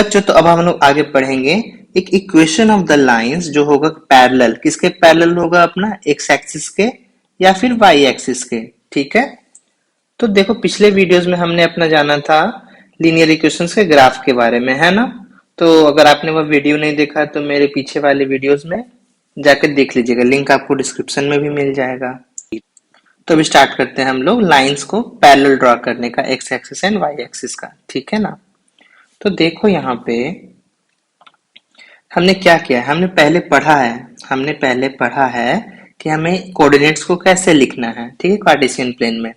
बच्चों तो अब हम लोग आगे पढ़ेंगे एक इक्वेशन ऑफ द लाइंस जो होगा पैरेलल। किसके पैरेलल होगा? अपना एक्स एक्सिस के या फिर वाई एक्सिस के। ठीक है, तो देखो पिछले वीडियोस में हमने अपना जाना था लीनियर इक्वेशंस के ग्राफ के बारे में, है ना। तो अगर आपने वह वीडियो नहीं देखा तो मेरे पीछे वाले वीडियोस में जाकर देख लीजिएगा, लिंक आपको डिस्क्रिप्शन में भी मिल जाएगा। तो अभी स्टार्ट करते हैं हम लोग लाइंस को पैरेलल ड्रॉ करने का, x axis and y axis का। ठीक है ना। तो देखो यहाँ पे हमने क्या किया है, हमने पहले पढ़ा है कि हमें कोऑर्डिनेट्स को कैसे लिखना है। ठीक है, कार्टेशियन प्लेन में।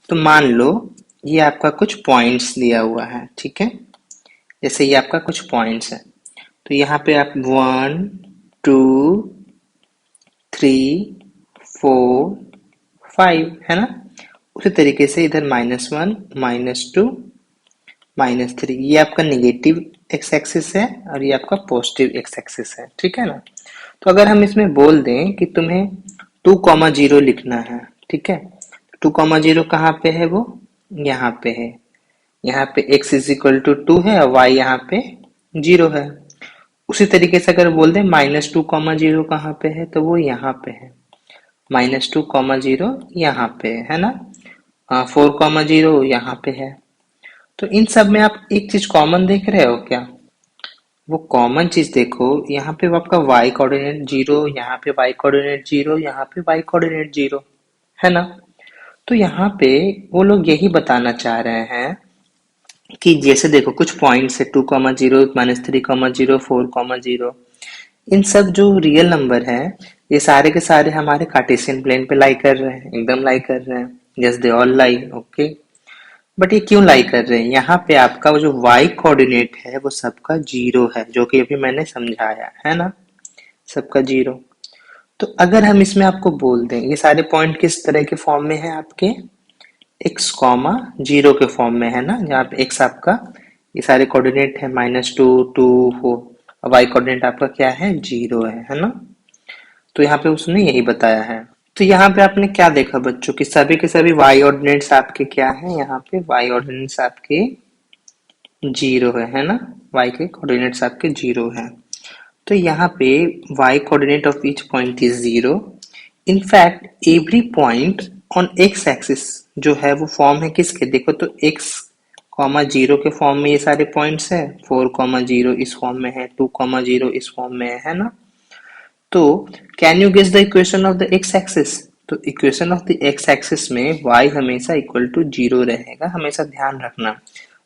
तो मान लो ये आपका कुछ पॉइंट्स दिया हुआ है। ठीक है, जैसे ये आपका कुछ पॉइंट्स है, तो यहाँ पे आप 1 2 3 4 5 है ना। उसी तरीके से इधर -1 -2 -3 ये आपका निगेटिव एक्स एक्सिस है और ये आपका पॉजिटिव एक्स एक्सिस है। ठीक है ना। तो अगर हम इसमें बोल दें कि तुम्हें 2,0 लिखना है, ठीक है, 2,0 कहाँ पे है? वो यहाँ पे है। यहाँ पे x इज इक्वल टू 2 है और y यहाँ पे 0 है। उसी तरीके से अगर बोल दें -2,0 कहाँ पे है, तो वो यहाँ पे है। -2,0 यहाँ पे है ना। 4,0 यहाँ पे है। तो इन सब में आप एक चीज कॉमन देख रहे हो क्या? वो कॉमन चीज देखो, यहाँ पे वो आपका y कोऑर्डिनेट 0, यहाँ पे y कोऑर्डिनेट 0, यहाँ पे y कोऑर्डिनेट 0 है ना। तो यहाँ पे वो लोग यही बताना चाह रहे हैं कि जैसे देखो कुछ पॉइंट्स है 2,0 -3,0 4,0, इन सब जो रियल नंबर है ये सारे के सारे हमारे कार्टेशियन प्लेन पे लाई कर रहे हैं, एकदम लाई कर रहे हैं। Yes, they all lie. Okay, but ये क्यों लाई कर रहे हैं? यहाँ पे आपका वो जो y कोऑर्डिनेट है वो सबका 0 है, जो कि अभी मैंने समझाया है ना, सबका 0। तो अगर हम इसमें आपको बोल दें ये सारे पॉइंट किस तरह के फॉर्म में है आपके, x कॉमा 0 के फॉर्म में है ना, जहाँ पे x आपका ये सारे कोऑर्डिनेट है -2 2 4 और y कोऑर्डिनेट आपका क्या है? 0 है ना। तो यहाँ पे उसने यही बताया है। तो यहाँ पे आपने क्या देखा बच्चों कि सभी के सभी y ऑर्डिनेट्स आपके क्या है? यहाँ पे y ऑर्डिनेट्स आपके 0 है ना। y के कोऑर्डिनेट्स आपके 0 है। तो यहाँ पे y coordinate of each point is 0. In fact, every point on x axis जो है वो फॉर्म है किसके? देखो तो x, 0 के फॉर्म में ये सारे पॉइंट्स है, 4,0 इस फॉर्म में है, 2,0 इस फॉर्म में है ना। तो can you guess the equation of the x axis? तो equation of the x axis में y हमेशा इक्वल टू 0 रहेगा, हमेशा ध्यान रखना।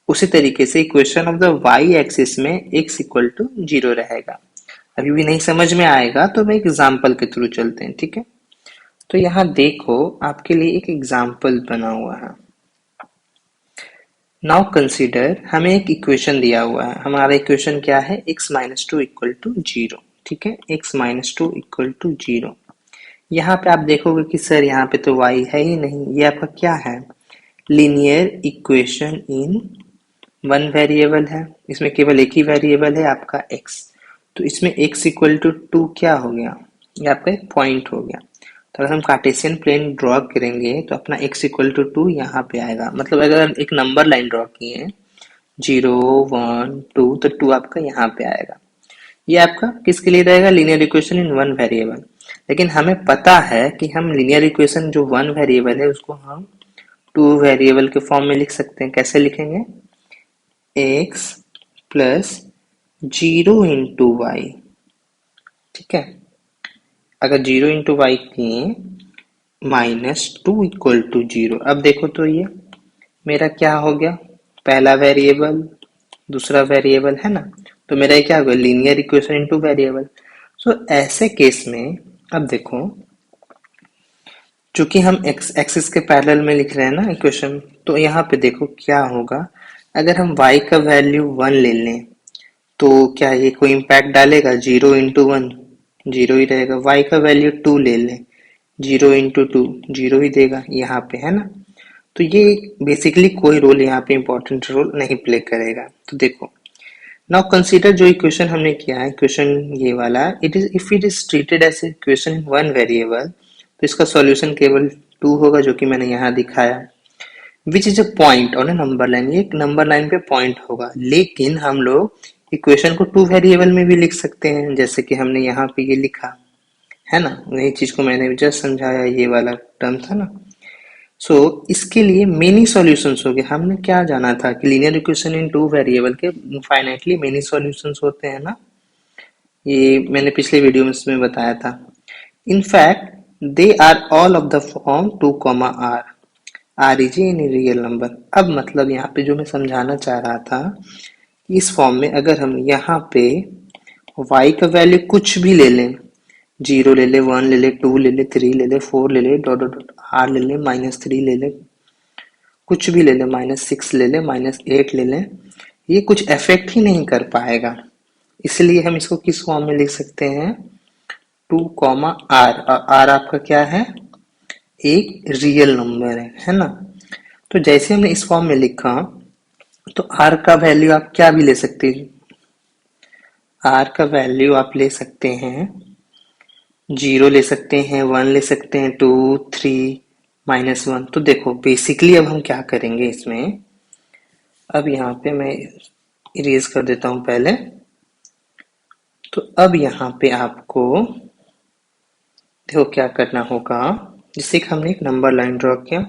उसी तरीके से equation of the y axis में x इक्वल टू 0 रहेगा। अभी भी नहीं समझ में आएगा तो मैं एग्जाम्पल के थ्रू चलते हैं। ठीक है, तो यहाँ देखो आपके लिए एक एग्जाम्पल बना हुआ है। नाउ कंसीडर, हमें एक इक्वेशन दिया हुआ है। हमारा इक्वेशन क्या है? x-2 equal to 0। ठीक है, x-2 इक्वल टू 0। यहाँ पे आप देखोगे कि सर यहाँ पे तो y है ही नहीं, ये आपका क्या है? Linear equation in one variable है, इसमें केवल एक ही वेरिएबल है आपका x। तो इसमें x इक्वल टू 2 क्या हो गया? ये आपका एक पॉइंट हो गया। तो अगर हम कार्टेशियन प्लेन ड्रॉ करेंगे तो अपना x इक्वल टू 2 यहाँ पे आएगा। मतलब अगर हम एक नंबर लाइन ड्रॉ किए 0 1 2 तो 2 आपका यहाँ पे आएगा। ये आपका किसके लिए रहेगा? Linear equation in one variable. लेकिन हमें पता है कि हम लीनियर इक्वेशन जो वन वेरिएबल है उसको हम टू वेरिएबल के फॉर्म में लिख सकते हैं। कैसे लिखेंगे? x plus 0 into y. ठीक है, अगर 0 इंटू वाई किए -2 इक्वल टू 0। अब देखो तो ये मेरा क्या हो गया? पहला वेरिएबल, दूसरा वेरिएबल है ना। तो मेरा ये क्या हो गया? Linear equation in two variable. So ऐसे केस में अब देखो, चूंकि हम एक्स एक्सिस के पैरेलल में लिख रहे हैं ना इक्वेशन, तो यहाँ पे देखो क्या होगा। अगर हम y का वैल्यू 1 ले लें तो क्या ये कोई इम्पैक्ट डालेगा? 0 इंटू 1 0 ही रहेगा। y का वैल्यू 2 ले लें, 0 इंटू 2 0 ही देगा यहाँ पे, है ना। तो ये बेसिकली कोई रोल यहाँ पे इम्पोर्टेंट रोल नहीं प्ले करेगा। तो देखो, नाउ कंसीडर जो इक्वेशन हमने किया है, इक्वेशन ये वाला, it is if it is treated as equation in one variable, तो इसका सॉल्यूशन केवल 2 होगा, जो कि मैंने यहाँ दिखाया। Which is a point on A number line, ये एक नंबर लाइन पे पॉइंट होगा। लेकिन हम लोग इक्वेशन को टू वेरिएबल में भी लिख सकते हैं, जैसे कि हमने यहाँ पे ये लिखा है ना, वही चीज को मैंने जस्ट समझाया, ये वाला टर्म था ना। सो इसके लिए मेनी सॉल्यूशंस हो गए। हमने क्या जाना था कि लीनियर इक्वेशन इन टू वेरिएबल के फाइनाइटली मेनी सॉल्यूशंस होते हैं ना, ये मैंने पिछले वीडियो में इसमें बताया था। In fact, they are all of the form 2, r. r is any real number. अब मतलब यहाँ पे जो मैं समझाना चाह रहा था, इस फॉर्म में अगर हम यहाँ पे y का वैल्यू कुछ भी ले लें, 0 ले ले, 1 ले ले, 2 ले ले, 3 ले ले, 4 ले ले, डॉट डॉट r ले ले, -3 ले ले, कुछ भी ले ले, -6 ले ले, -8 ले ले, ये कुछ इफेक्ट ही नहीं कर पाएगा। इसलिए हम इसको किस फॉर्म में लिख सकते हैं, 2, r, और r आपका क्या है, एक रियल नंबर है ना। तो जैसे हमने इस फॉर्म में लिखा, तो r का वैल्यू आप क्या भी ले सकते हैं, r का वैल्यू आप ले सकते हैं 0 ले सकते हैं, 1 ले सकते हैं, 2, 3, -1। तो देखो बेसिकली अब हम क्या करेंगे इसमें, अब यहाँ पे मैं इरेज कर देता हूं पहले। तो अब यहाँ पे आपको देखो क्या करना होगा, जिससे कि हमने एक नंबर लाइन ड्रॉ किया,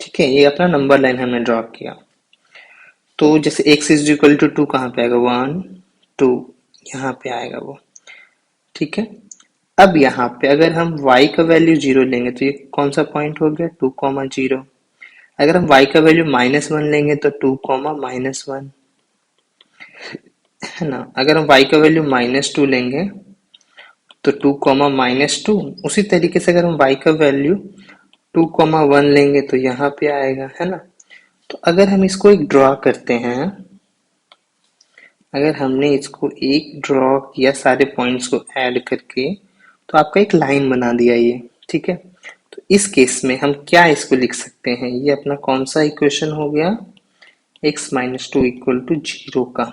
ठीक है, ये अपना नंबर लाइन हमने ड्रॉ किया। तो जैसे x इज इक्वल टू 2 कहाँ पे आएगा, 1, 2 यहाँ पे आएगा वो, ठीक है। अब यहाँ पे अगर हम y का वैल्यू 0 लेंगे तो ये कौन सा पॉइंट हो गया, 2, 0। अगर हम y का वैल्यू -1 लेंगे तो 2, -1 है ना। अगर हम y का वैल्यू -2 लेंगे तो 2, -2। उसी तरीके से अगर हम y का वैल्यू 2, 1 लेंगे तो यहाँ पे आएगा, है ना। तो अगर हम इसको एक ड्रॉ करते हैं, अगर हमने इसको एक ड्रॉ किया सारे पॉइंट्स को ऐड करके, तो आपका एक लाइन बना दिया ये, ठीक है। तो इस केस में हम क्या इसको लिख सकते हैं, ये अपना कौन सा इक्वेशन हो गया, x - 2 = 0 का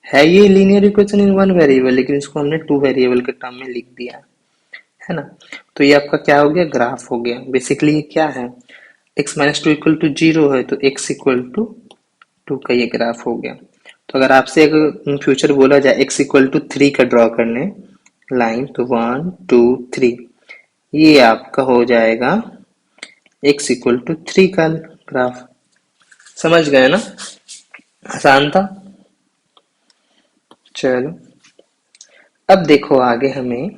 है ये linear equation in one variable, लेकिन इसको हमने टू वेरिएबल के टर्म में लिख दिया, है ना। तो ये आपका क्या हो गया, ग्राफ हो गया। बेसिकली ये क्या है, x - 2 = 0 है, तो x = 2 का ये ग्राफ हो गया। तो अगर आपसे अगर इन फ्यूचर बोला जाए x = 3 का ड्रॉ करने लाइन, तो 1, 2, 3 ये आपका हो जाएगा x = 3 का ग्राफ। समझ गए ना, आसान था। चलो अब देखो आगे हमें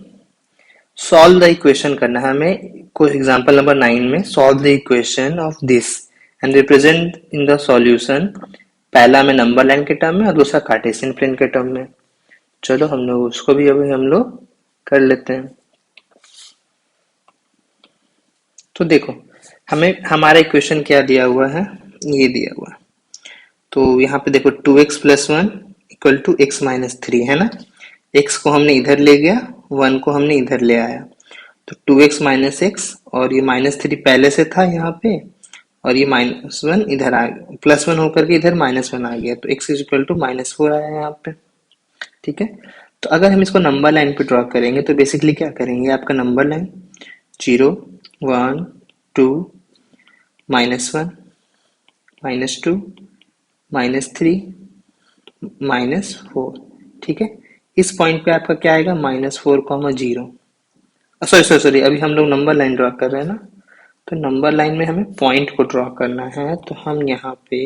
सॉल्व द इक्वेशन करना है। हमें कोई एग्जांपल नंबर 9 में solve the equation of this and represent in the solution. पहला में नंबर लाइन के टर्म में और दूसरा कार्टेशियन प्लेन के टर्म में। चलो हम लोग उसको भी अभी हम लोग कर लेते हैं। तो देखो हमें हमारा इक्वेशन क्या दिया हुआ है, ये दिया हुआ है। तो यहाँ पे देखो 2x + 1 = x - 3 है ना। x को हमने इधर ले गया, 1 को हमने इधर ले आया, तो 2x - x और ये -3 पहले से था यहाँ पे, और ये -1 इधर आ गया, +1 होकर के इधर -1 आ गया, तो x = -4 आया यहाँ पे, ठीक है। तो अगर हम इसको नंबर लाइन पे ड्रॉ करेंगे तो बेसिकली क्या करेंगे, आपका नंबर लाइन 0, 1, 2, -1, -2, -3, -4, ठीक है। इस पॉइंट पे आपका क्या आएगा, -4, 0। सॉरी, अभी हम लोग नंबर लाइन ड्रॉ कर रहे हैं ना, तो नंबर लाइन में हमें पॉइंट को ड्रॉ करना है। तो हम यहाँ पे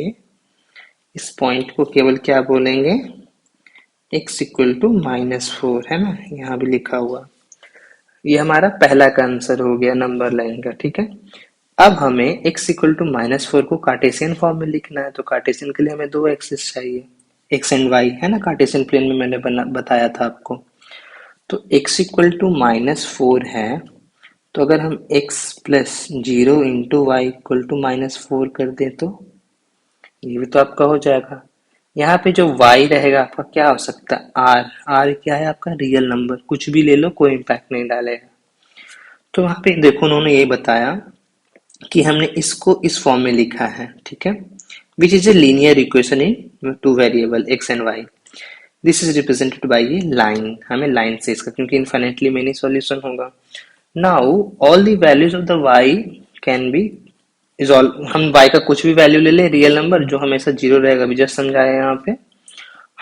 इस पॉइंट को केवल क्या बोलेंगे, x = -4 है ना, यहाँ भी लिखा हुआ। ये हमारा पहला का आंसर हो गया नंबर लाइन का, ठीक है। अब हमें x = -4 को कार्टेशियन फॉर्म में लिखना है। तो कार्टेशियन के लिए हमें दो एक्सिस चाहिए, x एंड y, है ना। कार्टेशियन प्लेन में मैंने बताया था आपको। तो x = -4 है, तो अगर हम x + 0 × y = -4 कर दें तो ये भी तो आपका हो जाएगा। यहाँ पे जो y रहेगा आपका क्या हो सकता है, r क्या है आपका, रियल नंबर, कुछ भी ले लो कोई इम्पैक्ट नहीं डालेगा। तो वहां पे देखो उन्होंने ये बताया कि हमने इसको इस फॉर्म में लिखा है, ठीक है, which is a linear equation in two variable x and y। This is represented by ये लाइन, हमें लाइन से इसका, क्योंकि इनफाइनाइटली मेनी सॉल्यूशन होगा। Now all the values of the y can be is all, हम y का कुछ भी वैल्यू ले ले रियल नंबर जो हमेशा 0 रहेगा, अभी जस्ट समझाया यहाँ पे।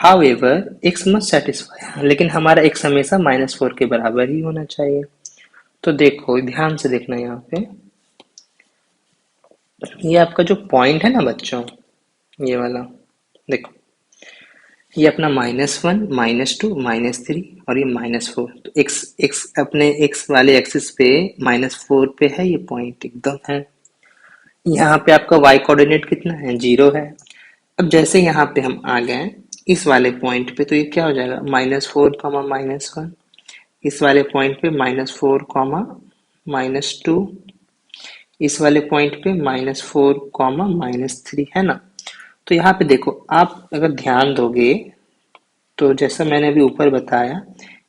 हाउएवर एक्स मस्ट सेटिस्फाई, लेकिन हमारा एक्स हमेशा -4 के बराबर ही होना चाहिए। तो देखो ध्यान से देखना यहाँ पे, ये आपका जो पॉइंट है ना बच्चों, ये वाला देखो, ये अपना -1 -2 -3 और ये -4, तो एक्स एक्स अपने एक्स वाले एक्सिस पे -4 पे है, ये पॉइंट एकदम है। यहाँ पे आपका y कोऑर्डिनेट कितना है, 0 है। अब जैसे यहाँ पे हम आ गए इस वाले पॉइंट पे, तो ये क्या हो जाएगा, -4 -1, इस वाले पॉइंट पे -4 -2, इस वाले पॉइंट पे -4 -3 है ना। तो यहाँ पे देखो आप अगर ध्यान दोगे तो जैसा मैंने अभी ऊपर बताया,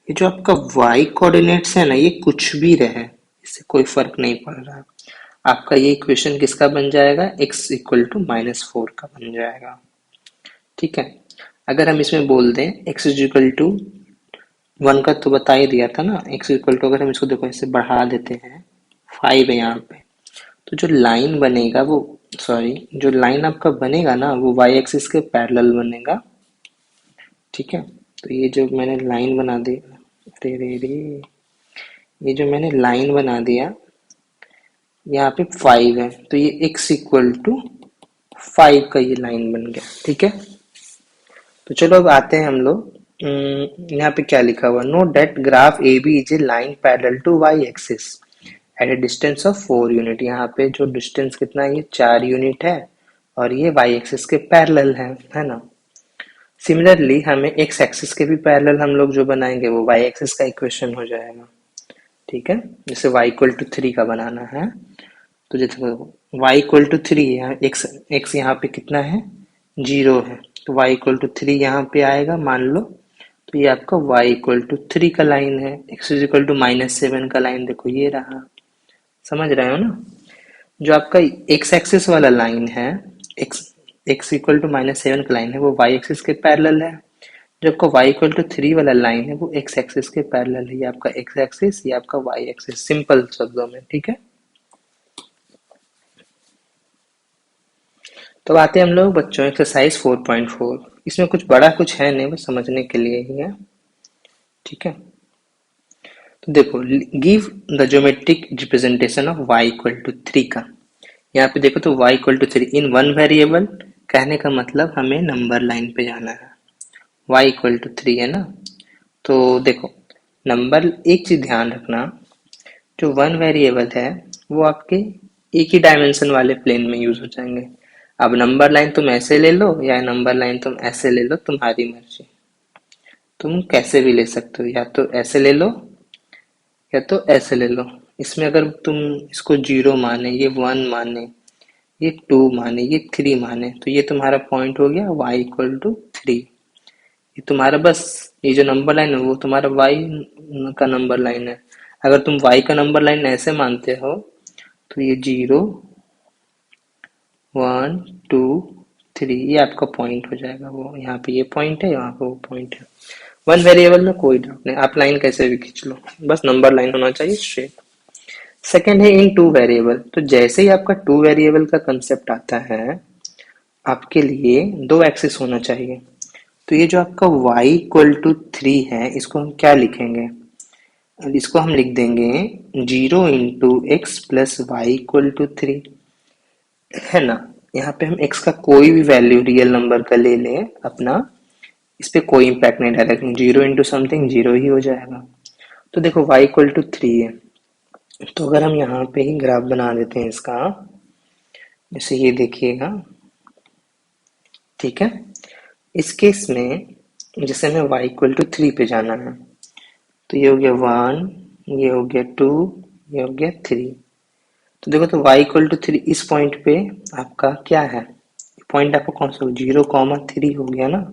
ये जो आपका y कोऑर्डिनेट्स है ना, ये कुछ भी रहे इससे कोई फर्क नहीं पड़ रहा। आपका ये इक्वेशन किसका बन जाएगा, x इक्वल टू -4 का बन जाएगा। ठीक है, अगर हम इसमें बोल दें x इक्वल टू 1 का तो बता ही दिया था ना, x इक्वल टू अगर हम इसको देखो ऐसे बढ़ा देते हैं, 5 है यहाँ पे, तो जो लाइन बनेगा वो, सॉरी, जो लाइन आपका बनेगा ना वो y एक्सिस के पैरेलल बनेगा। ठीक है, तो ये जो मैंने लाइन बना दी, अरे रे रे, ये जो मैंने लाइन बना दिया, यहाँ पे 5 है, तो ये x इक्वल टू 5 का ये लाइन बन गया। ठीक है, तो चलो अब आते हैं हम लोग, यहाँ पे क्या लिखा हुआ, know that graph A B is a line parallel to Y axis at a distance of 4 unit. यहाँ पे जो डिस्टेंस कितना है, ये 4 यूनिट है और ये वाई एक्सिस के पैरेलल है ना। सिमिलरली हमें एक्स एक्सिस के भी पैरेलल हम लोग जो बनाएंगे वो वाई एक्सिस का इक्वेशन हो जाएगा। ठीक है, जैसे y इक्वल टू 3 का बनाना है, तो जैसे y इक्वल टू 3 है, x यहाँ पे कितना है, 0 है, तो y इक्वल टू 3 यहाँ पे आएगा मान लो, तो ये आपका y इक्वल टू 3 का लाइन है। x इज इक्वल टू -7 का लाइन देखो ये रहा, समझ रहे हो ना। जो आपका x एक्सिस वाला लाइन है, x इक्वल टू -7 का लाइन है, वो y एक्सिस के पैरेलल है। जो आपका y इक्वल टू 3 वाला लाइन है वो x एक्सिस के पैरेलल है, ये आपका x एक्सिस, ये आपका y एक्सिस, सिंपल शब्दों में। ठीक है, तो आते हैं हम लोग बच्चों एक्सरसाइज 4.4। इसमें कुछ बड़ा कुछ है नहीं, बस समझने के लिए ही है। ठीक है, तो देखो, give the geometric representation of y equal to 3 का। यहाँ पे देखो तो y equal to 3 in one variable, कहने का मतलब हमें नंबर लाइन पे जाना है। y इक्वल टू 3 है ना, तो देखो नंबर, एक चीज ध्यान रखना, जो वन वेरिएबल है वो आपके एक ही डायमेंशन वाले प्लेन में यूज हो जाएंगे। अब नंबर लाइन तुम ऐसे ले लो या नंबर लाइन तुम ऐसे ले लो, तुम्हारी मर्जी, तुम कैसे भी ले सकते हो, या तो ऐसे ले लो या तो ऐसे ले लो। इसमें अगर तुम इसको 0 माने, ये 1 माने, ये 2 माने, ये 3 माने, तो ये तुम्हारा पॉइंट हो गया y इक्वल टू 3। ये तुम्हारा बस, ये जो नंबर लाइन है वो तुम्हारा y का नंबर लाइन है। अगर तुम y का नंबर लाइन ऐसे मानते हो तो ये 0 1 2 3 ये आपका पॉइंट हो जाएगा। वो यहाँ पे ये पॉइंट है, यहाँ पे वो पॉइंट है। वन वेरिएबल में कोई डाउट नहीं, आप लाइन कैसे भी खींच लो, बस नंबर लाइन होना चाहिए स्ट्रेट। सेकंड है इन टू वेरिएबल, तो जैसे ही आपका टू वेरिएबल का कंसेप्ट आता है, आपके लिए दो एक्सिस होना चाहिए। तो ये जो आपका y इक्वल टू 3 है, इसको हम क्या लिखेंगे, इसको हम लिख देंगे 0 into X plus Y equal to 3, है ना। यहाँ पे हम x का कोई भी वैल्यू रियल नंबर का ले लें अपना, इस पे कोई इम्पैक्ट नहीं डायरेक्ट, 0 इंटू समथिंग 0 ही हो जाएगा। तो देखो y इक्वल टू 3 है, तो अगर हम यहाँ पे ही ग्राफ बना देते हैं इसका, जैसे ये देखिएगा। ठीक है, इस केस में जैसे हमें y इक्वल टू 3 पे जाना है, तो ये हो गया 1, ये हो गया 2, ये हो गया 3। तो देखो तो y इक्वल टू 3 इस पॉइंट पे आपका क्या है, पॉइंट आपका कौन सा, 0,3 हो गया ना।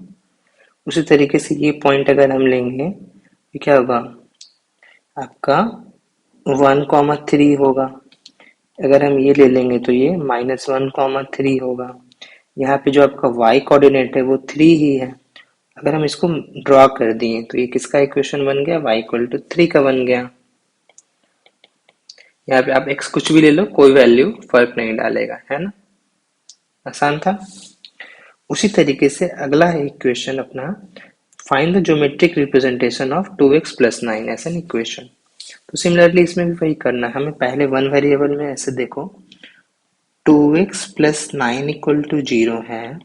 उसी तरीके से ये पॉइंट अगर हम लेंगे, ये क्या होगा आपका 1,3 होगा। अगर हम ये ले लेंगे तो ये -1,3 होगा। यहाँ पे जो आपका y कोऑर्डिनेट है वो 3 ही है। अगर हम इसको ड्रॉ कर दिए तो ये किसका इक्वेशन बन गया, y इक्वल टू 3 का बन गया। यहाँ पे आप x कुछ भी ले लो, कोई वैल्यू फर्क नहीं डालेगा, है ना, आसान था। उसी तरीके से अगला इक्वेशन अपना, find the geometric representation of 2x plus 9 as an equation. तो सिमिलरली इसमें भी वही करना है हमें। पहले वन वेरिएबल में ऐसे देखो, 2x प्लस 9 इक्वल टू 0 है,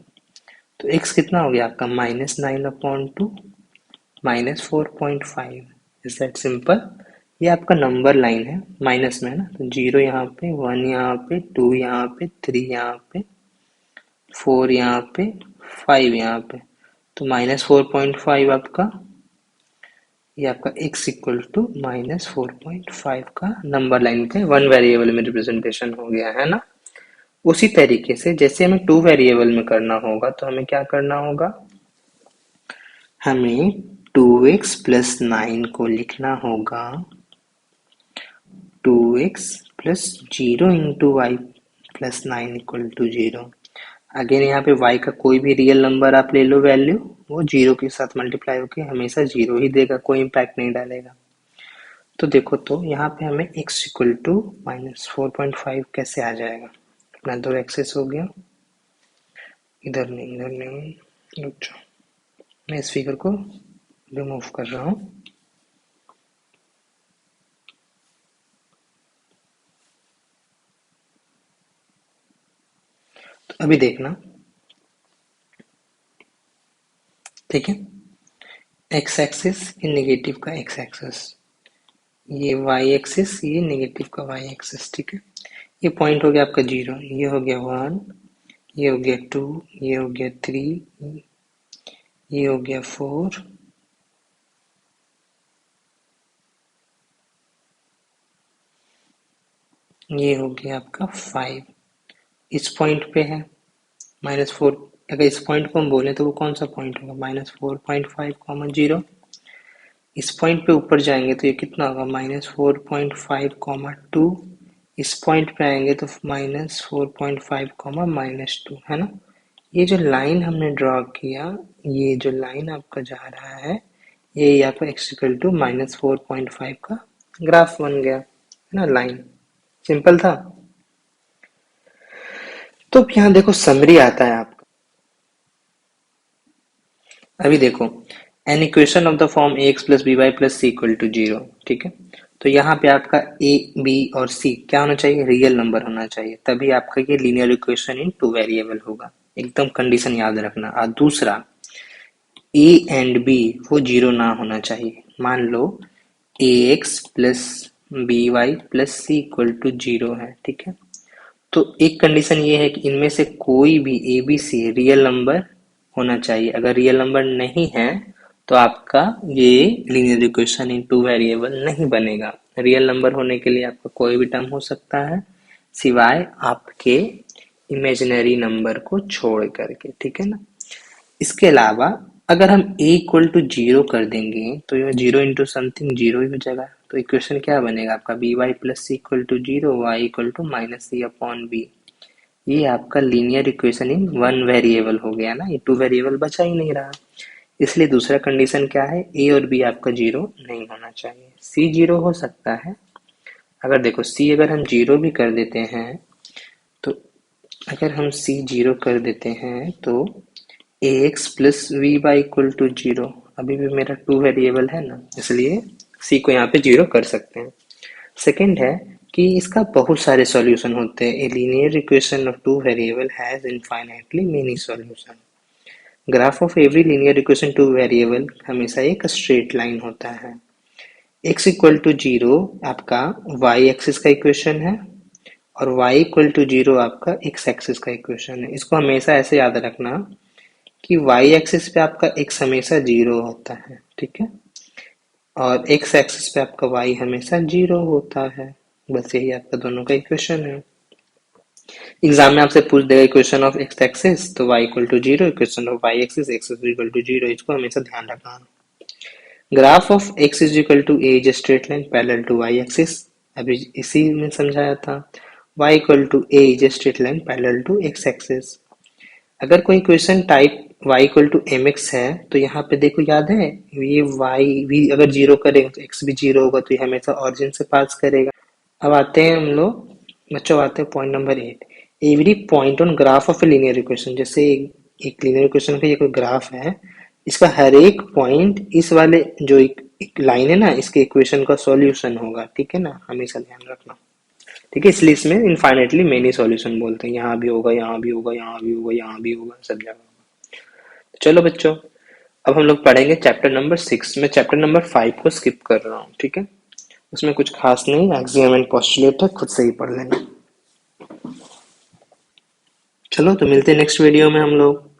तो x कितना हो गया आपका, -9/2 -4.5। Is that simple. ये आपका नंबर लाइन है, माइनस में है ना, तो 0 यहाँ पे, 1 यहाँ पे, 2 यहाँ पे, 3 यहाँ पे, 4 यहाँ पे, 5 यहाँ पे, तो -4.5 आपका, ये आपका x इक्वल टू -4.5 का नंबर लाइन के वन वेरिएबल में रिप्रेजेंटेशन हो गया है ना। उसी तरीके से जैसे हमें टू वेरिएबल में करना होगा, तो हमें क्या करना होगा, हमें 2x प्लस 9 को लिखना होगा 2x plus 0 into Y plus 9 equal to 0। Again यहाँ पे y का कोई भी रियल नंबर आप ले लो वैल्यू, वो 0 के साथ मल्टीप्लाई होकर हमेशा 0 ही देगा, कोई इम्पैक्ट नहीं डालेगा। तो देखो, तो यहाँ पे हमें x इक्वल टू -4.5 कैसे आ जाएगा, अपना दो एक्सेस हो गया, इधर नहीं, रुक जाओ, मैं इस फिगर को रिमूव कर रहा हूँ। तो अभी देखना, ठीक है, एक्स एक्सिस, ये नेगेटिव का एक्स एक्सिस, ये वाई एक्सिस, ये नेगेटिव का वाई एक्सिस, ठीक है। ये पॉइंट हो गया आपका 0, ये हो गया 1, ये हो गया 2, ये हो गया 3, ये हो गया 4, ये हो गया आपका 5। इस पॉइंट पे है -4, अगर इस पॉइंट को हम बोले तो वो कौन सा पॉइंट होगा, -4.5, 0। इस पॉइंट पे ऊपर जाएंगे तो ये कितना होगा, -4.5, 2। इस पॉइंट पे आएंगे तो -4.5, -2, है ना। ये जो लाइन हमने ड्रॉ किया, ये जो लाइन आपका जा रहा है, ये आपका x इक्वल टू -4.5 का ग्राफ बन गया, है ना, लाइन। सिंपल था। तो अब यहाँ देखो समरी आता है आपका। अभी देखो, an equation of the form ax plus B Y plus C equal to 0, ठीक है। तो यहाँ पे आपका a, b और c क्या होना चाहिए, रियल नंबर होना चाहिए, तभी आपका ये लीनियर इक्वेशन इन टू वेरिएबल होगा। एकदम कंडीशन याद रखना। और दूसरा, a एंड b वो 0 ना होना चाहिए। मान लो ax plus B Y plus C equal to 0 है, ठीक है। तो एक कंडीशन ये है कि इनमें से कोई भी A B C real number होना चाहिए। अगर रियल नंबर नहीं है तो आपका ये लीनियर इक्वेशन इन टू वेरिएबल नहीं बनेगा। रियल नंबर होने के लिए आपका कोई भी टर्म हो सकता है, सिवाय आपके इमेजिनरी नंबर को छोड़ करके, ठीक है ना। इसके अलावा अगर हम a इक्वल टू 0 कर देंगे तो ये 0 इंटू समथिंग 0 ही हो जाएगा। तो इक्वेशन क्या बनेगा आपका, B Y plus C equal to 0, Y equal to -c/b। ये आपका linear equation in one variable हो गया ना, ये टू वेरिएबल बचा ही नहीं रहा। इसलिए दूसरा कंडीशन क्या है, a और b आपका 0 नहीं होना चाहिए। c 0 हो सकता है। अगर देखो c अगर हम 0 भी कर देते हैं, तो अगर हम c 0 कर देते हैं तो ax plus V Y equal to 0, अभी भी मेरा टू वेरिएबल है ना, इसलिए c को यहाँ पे 0 कर सकते हैं। सेकंड है कि इसका बहुत सारे सॉल्यूशन होते हैं। A linear equation of two variable has infinitely many solution. Graph of every linear equation two variable हमेशा एक स्ट्रेट लाइन होता है। x इक्वल टू 0 आपका y एक्सिस का इक्वेशन है, और y इक्वल टू 0 आपका x एक्सिस का इक्वेशन है। इसको हमेशा ऐसे याद रखना कि y एक्सिस पे आपका x हमेशा 0 होता है, ठीक है, और x एक्सिस पे आपका y हमेशा 0 होता है। बस यही आपका दोनों का इक्वेशन है। एग्जाम में आपसे पूछ देगा इक्वेशन ऑफ x एक्सिस, तो y equal to 0, equation of y axis, x equal to 0, इसको हमेशा ध्यान रखना। Graph of x is equal to a is straight line parallel to y axis, अभी इसी में समझाया था। y equal to a is straight line parallel to x axis. अगर कोई question type y equal to mx है, तो यहाँ पे देखो, याद है, ये y भी अगर 0 करेंगे तो x भी 0 होगा, तो ये हमेशा ऑरिजिन से पास करेगा। अब आते हैं हम लोग, बच्चों आते हैं point number 8। Every point on graph of a linear equation, जैसे एक लीनियर इक्वेशन का ये कोई ग्राफ है, इसका हर एक पॉइंट इस वाले जो एक लाइन है ना, इसके इक्वेशन का सॉल्यूशन होगा, ठीक है ना, हमेशा ध्यान रखना। ठीक है, इसलिए इसमें इनफाइनाइटली मेनी सॉल्यूशन बोलते हैं, यहाँ भी होगा, यहाँ भी होगा, यहाँ भी होगा, यहाँ भी होगा, सब जगह होगा। तो चलो बच्चों, अब हम लोग पढ़ेंगे चैप्टर नंबर 6। मैं चैप्टर नंबर 5 को स्किप कर रहा हूँ, ठीक है। उसमें कुछ खास नहीं, एक्सियम एंड पोस्टुलेट है, खुद से ही पढ़ लेना। चलो तो मिलते हैं नेक्स्ट वीडियो में हम लोग।